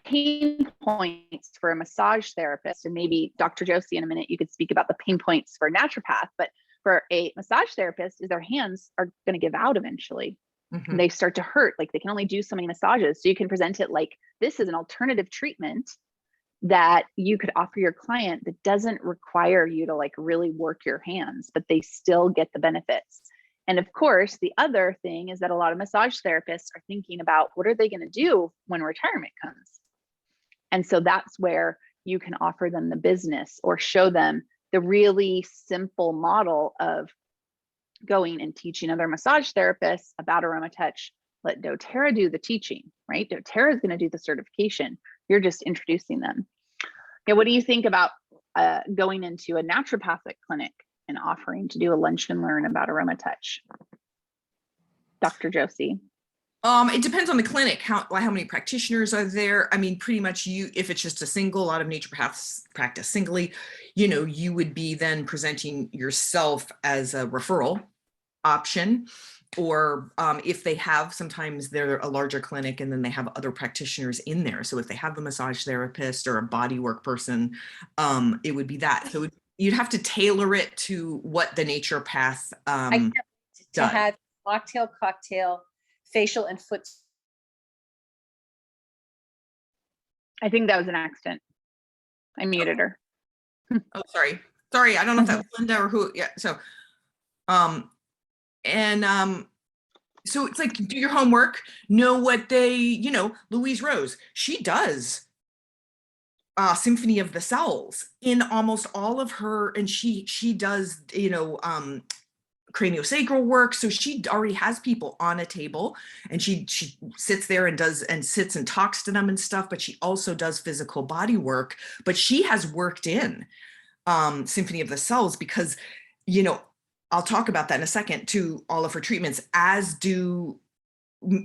S2: pain points for a massage therapist, and maybe Dr. Josie in a minute, you could speak about the pain points for a naturopath, but for a massage therapist is their hands are going to give out eventually. They start to hurt, like they can only do so many massages. So you can present it like this is an alternative treatment that you could offer your client that doesn't require you to like really work your hands, but they still get the benefits. And of course, the other thing is that a lot of massage therapists are thinking about what are they going to do when retirement comes? And so that's where you can offer them the business or show them the really simple model of going and teaching other massage therapists about Aromatouch. Let doTERRA do the teaching, right? doTERRA is going to do the certification. You're just introducing them. Yeah, what do you think about going into a naturopathic clinic and offering to do a lunch and learn about Aromatouch? Dr. Josie.
S1: It depends on the clinic, how many practitioners are there. I mean, pretty much if it's just a lot of naturopaths practice singly, you know, you would be then presenting yourself as a referral option. Or if they have, sometimes they're a larger clinic and then they have other practitioners in there. So if they have a massage therapist or a body work person, it would be that. So you'd have to tailor it to what the naturopath
S5: I can't wait to
S1: does.
S5: have mocktail, cocktail, facial and foot.
S2: I think that was an accident. I muted her.
S1: Oh, sorry. I don't know if that was Linda or who. Yeah. So, so it's like, do your homework, know what they, Louise Rose, she does Symphony of the Cells in almost all of her, and she does, craniosacral work. So she already has people on a table, and she sits there and sits and talks to them and stuff, but she also does physical body work. But she has worked in Symphony of the Cells because, I'll talk about that in a second, to all of her treatments, as do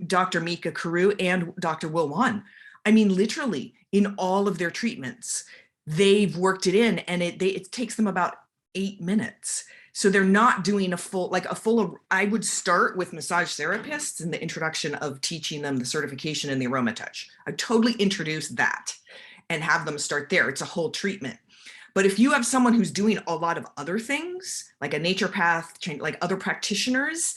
S1: Dr. Mika Carew and Dr. Will Wan. I mean, literally in all of their treatments, they've worked it in, and it takes them about 8 minutes. So they're not doing I would start with massage therapists in the introduction of teaching them the certification in the Aromatouch. I totally introduce that and have them start there. It's a whole treatment. But if you have someone who's doing a lot of other things, like a naturopath, like other practitioners,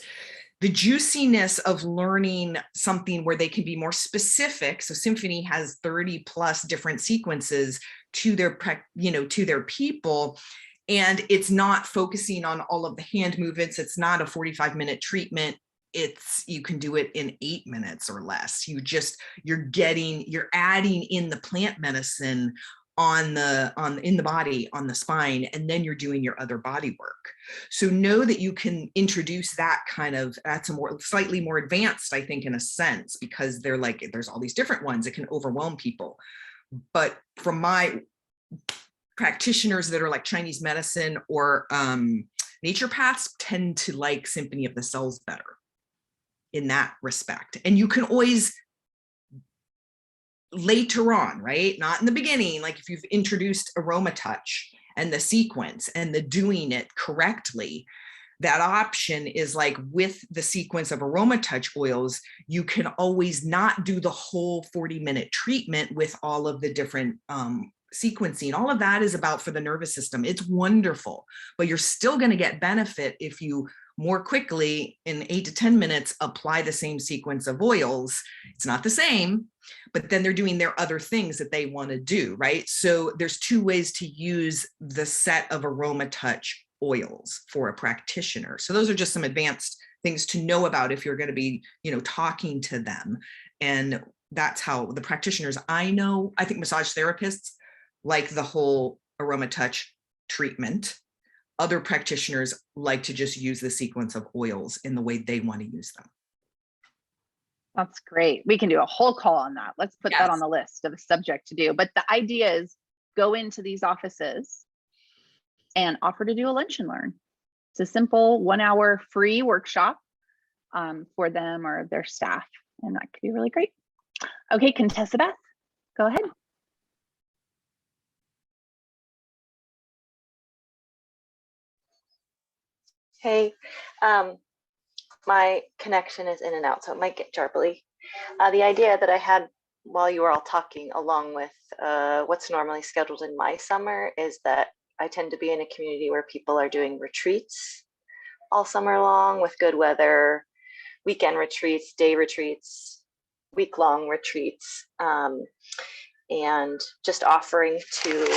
S1: the juiciness of learning something where they can be more specific. So Symphony has 30 plus different sequences to their people. And it's not focusing on all of the hand movements. It's not a 45-minute treatment. You can do it in 8 minutes or less. You're adding in the plant medicine in the body, on the spine, and then you're doing your other body work. So know that you can introduce that's slightly more advanced, I think, in a sense, because there's all these different ones. It can overwhelm people. But from my practitioners that are like Chinese medicine or naturopaths tend to like Symphony of the Cells better in that respect. And you can always later on, right? Not in the beginning, like if you've introduced Aromatouch and the sequence and the doing it correctly, that option is like with the sequence of Aromatouch oils, you can always not do the whole 40-minute treatment with all of the different sequencing. All of that is about for the nervous system. It's wonderful, but you're still going to get benefit if you more quickly in 8 to 10 minutes apply the same sequence of oils. It's not the same, but then they're doing their other things that they want to do, right? So there's 2 ways to use the set of Aromatouch oils for a practitioner. So those are just some advanced things to know about if you're going to be, talking to them. And that's how the practitioners I think massage therapists like the whole Aromatouch treatment. Other practitioners like to just use the sequence of oils in the way they want to use them.
S2: That's great. We can do a whole call on that. Let's put that on the list of a subject to do. But the idea is go into these offices and offer to do a lunch and learn. It's a simple 1-hour free workshop for them or their staff. And that could be really great. Okay, Contessa Beth, go ahead.
S6: Hey, my connection is in and out, so it might get jarbly. The idea that I had while you were all talking, along with what's normally scheduled in my summer, is that I tend to be in a community where people are doing retreats all summer long with good weather, weekend retreats, day retreats, week-long retreats, and just offering to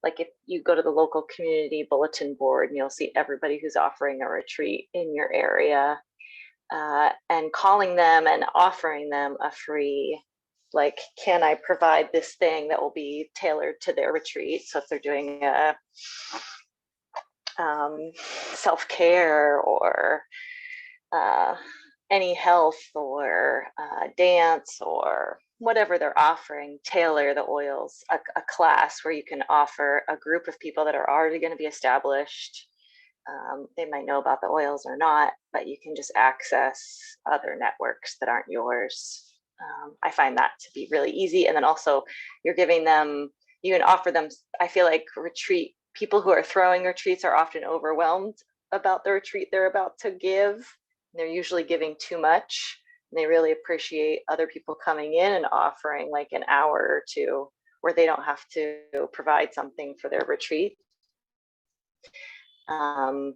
S6: like if you go to the local community bulletin board and you'll see everybody who's offering a retreat in your area, and calling them and offering them a free, like, can I provide this thing that will be tailored to their retreat? So if they're doing a self-care or any health or dance or whatever they're offering, tailor the oils, a class where you can offer a group of people that are already going to be established. They might know about the oils or not, but you can just access other networks that aren't yours. I find that to be really easy. And then also you're giving them, you can offer them, I feel like people who are throwing retreats are often overwhelmed about the retreat they're about to give. They're usually giving too much. And they really appreciate other people coming in and offering like an hour or two where they don't have to provide something for their retreat. And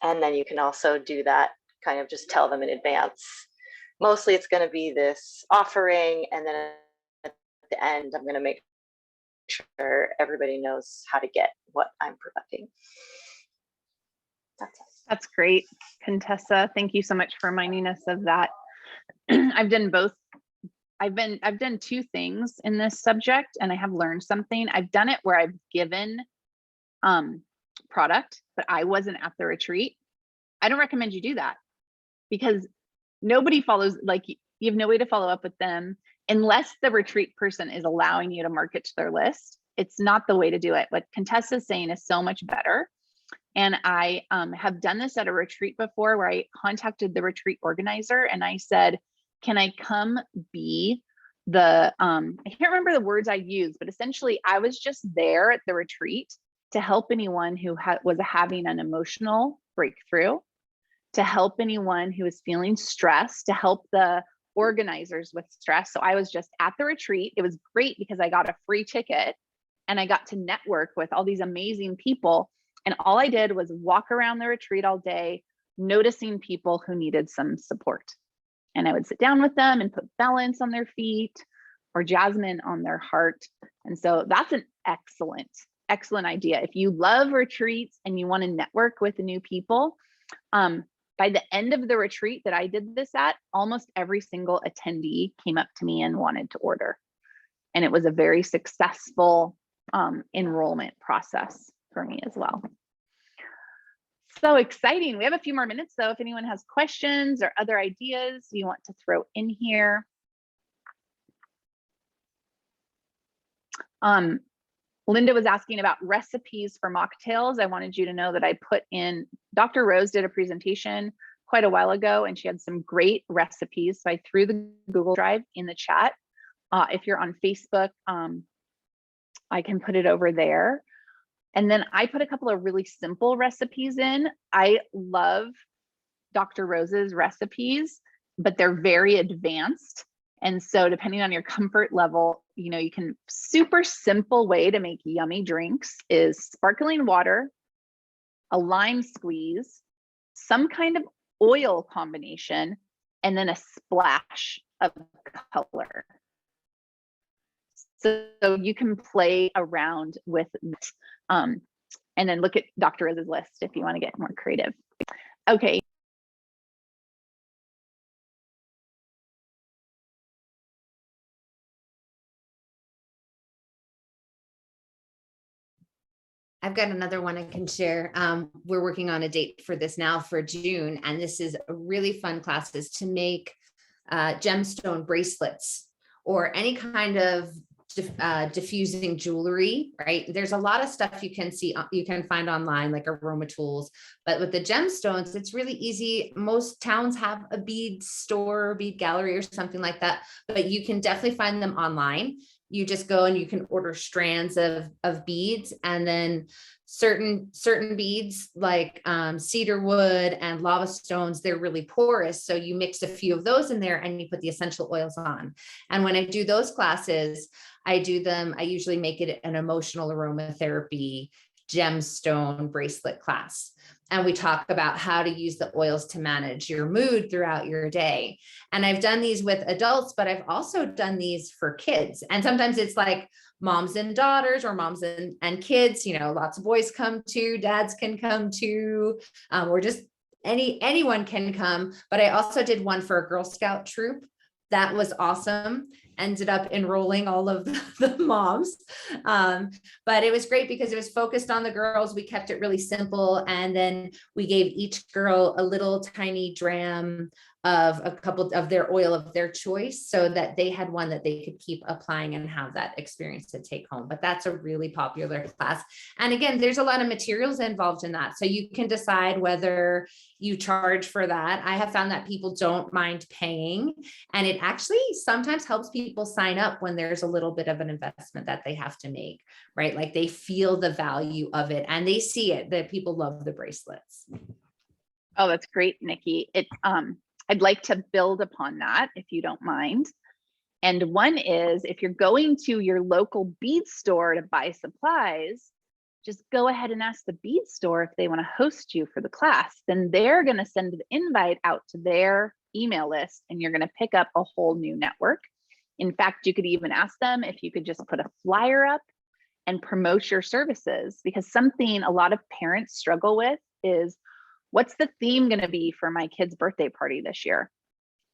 S6: then you can also do that, kind of just tell them in advance. Mostly it's going to be this offering, and then at the end, I'm going to make sure everybody knows how to get what I'm providing. That's it.
S2: That's great, Contessa. Thank you so much for reminding us of that. I've done both. I've done two things in this subject, and I have learned something. I've done it where I've given product, but I wasn't at the retreat. I don't recommend you do that, because nobody follows, like you have no way to follow up with them unless the retreat person is allowing you to market to their list. It's not the way to do it. What Contessa is saying is so much better. And I have done this at a retreat before, where I contacted the retreat organizer and I said, can I come be the, I can't remember the words I used, but essentially I was just there at the retreat to help anyone who was having an emotional breakthrough, to help anyone who was feeling stressed, to help the organizers with stress. So I was just at the retreat. It was great because I got a free ticket and I got to network with all these amazing people. And all I did was walk around the retreat all day, noticing people who needed some support. And I would sit down with them and put balance on their feet or jasmine on their heart. And so that's an excellent idea. If you love retreats and you want to network with new people, by the end of the retreat that I did this at, almost every single attendee came up to me and wanted to order. And it was a very successful enrollment process for me as well. So exciting. We have a few more minutes though. If anyone has questions or other ideas you want to throw in here. Linda was asking about recipes for mocktails. I wanted you to know that I put in, Dr. Rose did a presentation quite a while ago and she had some great recipes. So I threw the Google Drive in the chat. If you're on Facebook, I can put it over there. And then I put a couple of really simple recipes in. I love Dr. Rose's recipes, but they're very advanced. And so depending on your comfort level, you know, you can, super simple way to make yummy drinks is sparkling water, a lime squeeze, some kind of oil combination, and then a splash of color. So you can play around with it. And then look at Dr. Rose's list if you want to get more creative. Okay.
S3: I've got another one I can share. We're working on a date for this now for June, and this is a really fun class, is to make gemstone bracelets or any kind of diffusing jewelry, right? There's a lot of stuff you can find online, like Aromatouch, but with the gemstones, it's really easy. Most towns have a bead store, bead gallery or something like that, but you can definitely find them online. You just go and you can order strands of beads, and then certain beads like cedar wood and lava stones, they're really porous. So you mix a few of those in there and you put the essential oils on. And when I do those classes, I usually make it an emotional aromatherapy gemstone bracelet class. And we talk about how to use the oils to manage your mood throughout your day. And I've done these with adults, but I've also done these for kids. And sometimes it's like moms and daughters, or moms and kids, you know, lots of boys come too, dads can come too, or just anyone can come. But I also did one for a Girl Scout troop. That was awesome. Ended up enrolling all of the moms. But it was great because it was focused on the girls. We kept it really simple. And then we gave each girl a little tiny dram of a couple of their oil of their choice, so that they had one that they could keep applying and have that experience to take home. But that's a really popular class. And again, there's a lot of materials involved in that. So you can decide whether you charge for that. I have found that people don't mind paying, and it actually sometimes helps people sign up when there's a little bit of an investment that they have to make, right? Like they feel the value of it and they see it, that people love the bracelets.
S2: Oh, that's great, Nikki. I'd like to build upon that if you don't mind. And one is, if you're going to your local bead store to buy supplies, just go ahead and ask the bead store if they want to host you for the class. Then they're going to send the invite out to their email list, and you're going to pick up a whole new network. In fact, you could even ask them if you could just put a flyer up and promote your services, because something a lot of parents struggle with is, what's the theme going to be for my kid's birthday party this year?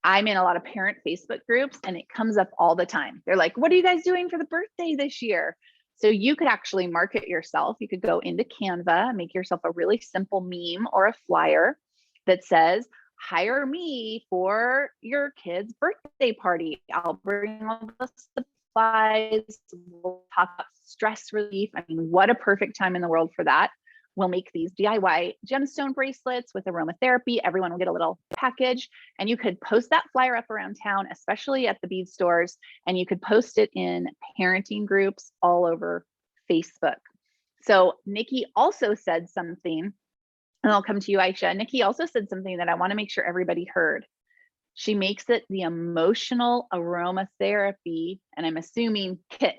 S2: I'm in a lot of parent Facebook groups and it comes up all the time. They're like, what are you guys doing for the birthday this year? So you could actually market yourself. You could go into Canva, make yourself a really simple meme or a flyer that says, hire me for your kid's birthday party. I'll bring all the supplies. We'll talk about stress relief. I mean, what a perfect time in the world for that. We'll make these DIY gemstone bracelets with aromatherapy. Everyone will get a little package, and you could post that flyer up around town, especially at the bead stores, and you could post it in parenting groups all over Facebook. So Nikki also said something, and I'll come to you, Aisha. Nikki also said something that I want to make sure everybody heard. She makes it the emotional aromatherapy, and I'm assuming kit.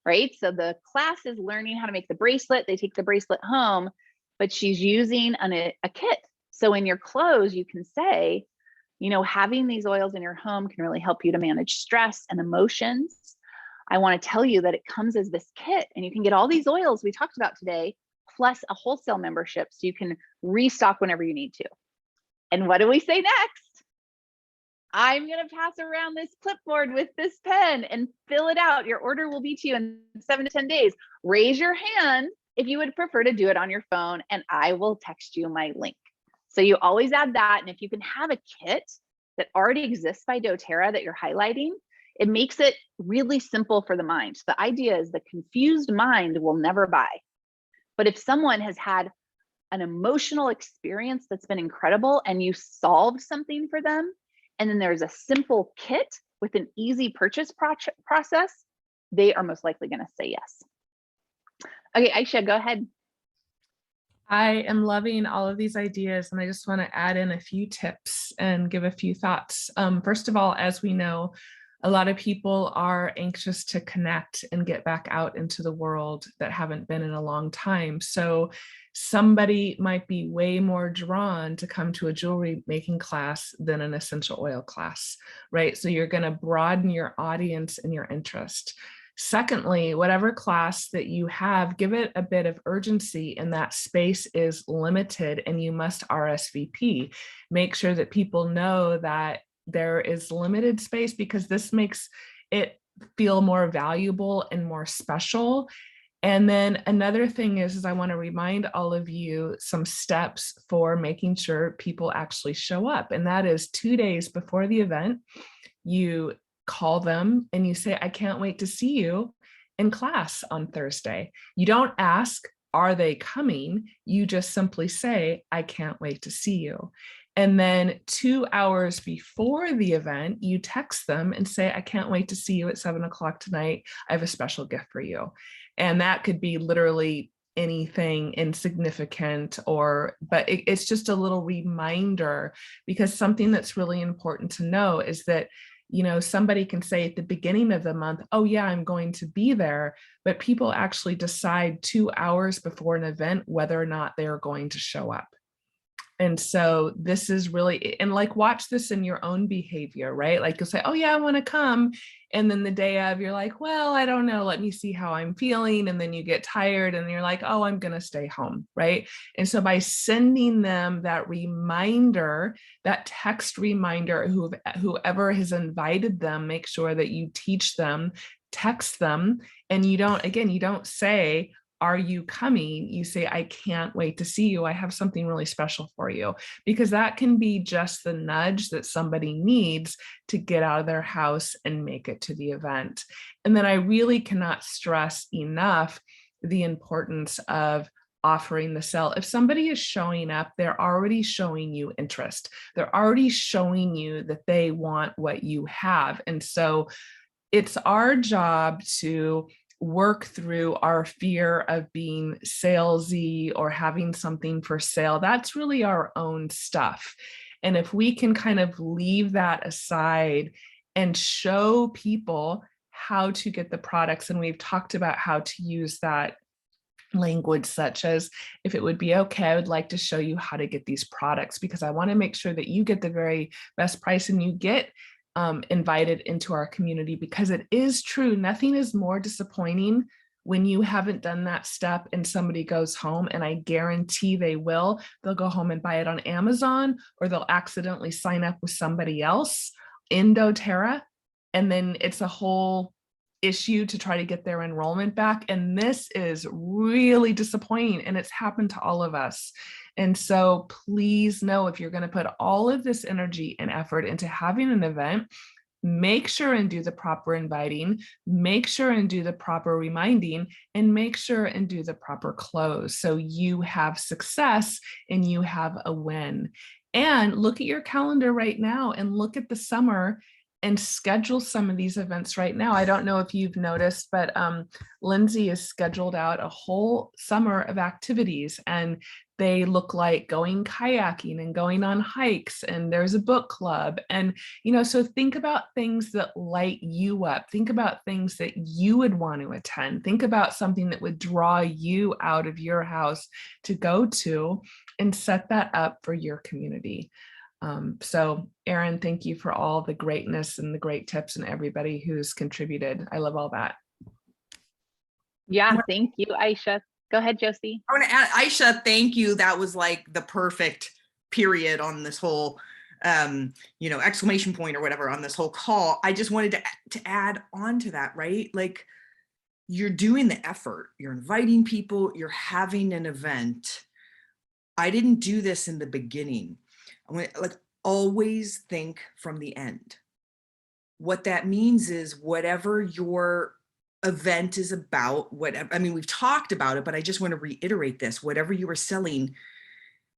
S2: Right? So the class is learning how to make the bracelet. They take the bracelet home, but she's using a kit. So in your clothes, you can say, you know, having these oils in your home can really help you to manage stress and emotions. I want to tell you that it comes as this kit, and you can get all these oils we talked about today, plus a wholesale membership, so you can restock whenever you need to. And what do we say next? I'm going to pass around this clipboard with this pen and fill it out. Your order will be to you in 7 to 10 days. Raise your hand if you would prefer to do it on your phone, and I will text you my link. So you always add that. And if you can have a kit that already exists by doTERRA that you're highlighting, it makes it really simple for the mind. The idea is the confused mind will never buy. But if someone has had an emotional experience that's been incredible and you solve something for them, and then there's a simple kit with an easy purchase process, they are most likely going to say yes. Okay, Aisha, go ahead.
S7: I am loving all of these ideas, and I just want to add in a few tips and give a few thoughts. First of all, as we know, a lot of people are anxious to connect and get back out into the world that haven't been in a long time. So somebody might be way more drawn to come to a jewelry making class than an essential oil class, right? So you're going to broaden your audience and your interest. Secondly, whatever class that you have, give it a bit of urgency, and that space is limited and you must RSVP. Make sure that people know that there is limited space, because this makes it feel more valuable and more special. And then another thing is I want to remind all of you some steps for making sure people actually show up. And that is 2 days before the event, you call them and you say, I can't wait to see you in class on Thursday. You don't ask, are they coming? You just simply say, I can't wait to see you. And then 2 hours before the event, you text them and say, I can't wait to see you at 7 o'clock tonight. I have a special gift for you. And that could be literally anything insignificant, but it's just a little reminder, because something that's really important to know is that, you know, somebody can say at the beginning of the month, oh yeah, I'm going to be there, but people actually decide 2 hours before an event whether or not they're going to show up. And so this is really, and like, watch this in your own behavior, right? Like you'll say, oh yeah, I want to come. And then the day of, you're like, well, I don't know, let me see how I'm feeling. And then you get tired and you're like, oh, I'm going to stay home, right? And so by sending them that reminder, that text reminder, whoever has invited them, make sure that you teach them, text them. And you don't say, are you coming? You say, I can't wait to see you. I have something really special for you, because that can be just the nudge that somebody needs to get out of their house and make it to the event. And then I really cannot stress enough the importance of offering the sell. If somebody is showing up, they're already showing you interest. They're already showing you that they want what you have. And so it's our job to work through our fear of being salesy or having something for sale. That's really our own stuff. And if we can kind of leave that aside and show people how to get the products, and we've talked about how to use that language, such as, if it would be okay, I would like to show you how to get these products, because I want to make sure that you get the very best price and you get invited into our community, because it is true. Nothing is more disappointing when you haven't done that step and somebody goes home, and I guarantee they will. They'll go home and buy it on Amazon, or they'll accidentally sign up with somebody else in doTERRA. And then it's a whole issue to try to get their enrollment back. And this is really disappointing, and it's happened to all of us. And so please know, if you're going to put all of this energy and effort into having an event, make sure and do the proper inviting, make sure and do the proper reminding, and make sure and do the proper close, so you have success and you have a win. And look at your calendar right now and look at the summer and schedule some of these events right now. I don't know if you've noticed, but Lindsay has scheduled out a whole summer of activities, and they look like going kayaking and going on hikes, and there's a book club. And, you know, so think about things that light you up. Think about things that you would want to attend. Think about something that would draw you out of your house to go to, and set that up for your community. So Erin, thank you for all the greatness and the great tips, and everybody who's contributed. I love all that.
S2: Yeah, thank you, Aisha. Go ahead, Josie.
S1: I want to add, Aisha, thank you. That was like the perfect period on this whole, you know, exclamation point or whatever on this whole call. I just wanted to add on to that, right? Like, you're doing the effort, you're inviting people, you're having an event. I didn't do this in the beginning. I went, like, always think from the end. What that means is, whatever your event is about, whatever, I mean, we've talked about it, but I just want to reiterate this: whatever you are selling,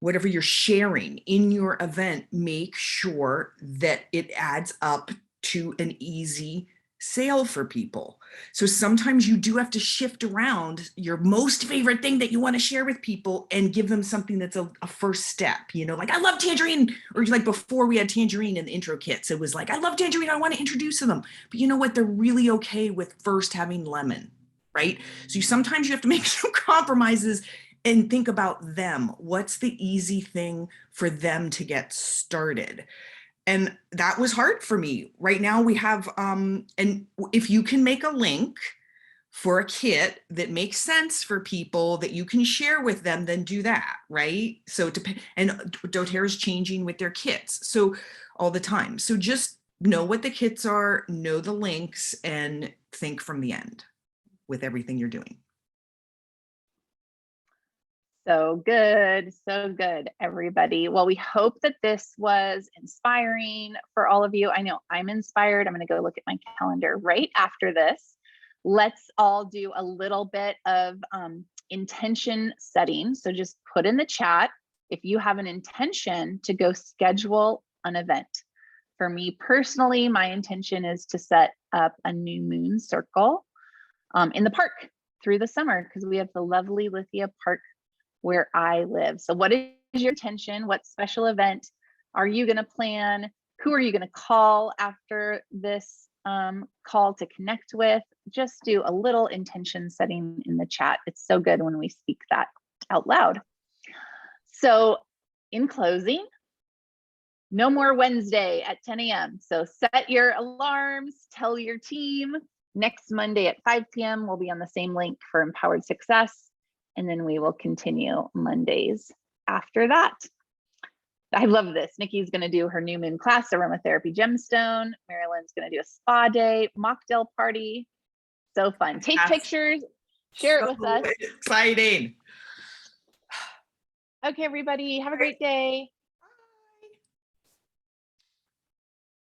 S1: whatever you're sharing in your event, make sure that it adds up to an easy sale for people. So sometimes you do have to shift around your most favorite thing that you want to share with people and give them something that's a first step, you know, like, I love tangerine, or like before we had tangerine in the intro kits, it was like, I love tangerine, I want to introduce them. But you know what? They're really okay with first having lemon, right? So sometimes you have to make some compromises and think about them. What's the easy thing for them to get started? And that was hard for me. Right now we have, and if you can make a link for a kit that makes sense for people that you can share with them, then do that, right? So, and doTERRA is changing with their kits, so all the time. So just know what the kits are, know the links, and think from the end with everything you're doing.
S2: So good, everybody. Well, we hope that this was inspiring for all of you. I know I'm inspired. I'm going to go look at my calendar right after this. Let's all do a little bit of intention setting. So just put in the chat if you have an intention to go schedule an event. For me personally, my intention is to set up a new moon circle in the park through the summer, because we have the lovely Lithia Park where I live. So what is your intention? What special event are you going to plan? Who are you going to call after this call to connect with? Just do a little intention setting in the chat. It's so good when we speak that out loud. So in closing, no more Wednesday at 10 a.m. So set your alarms, tell your team. Next Monday at 5 p.m. we'll be on the same link for Empowered Success. And then we will continue Mondays after that. I love this. Nikki's going to do her new moon class, aromatherapy gemstone. Marilyn's going to do a spa day, mocktail party. So fun. Take pictures, share it with us.
S1: Exciting.
S2: Okay, everybody, have a great day.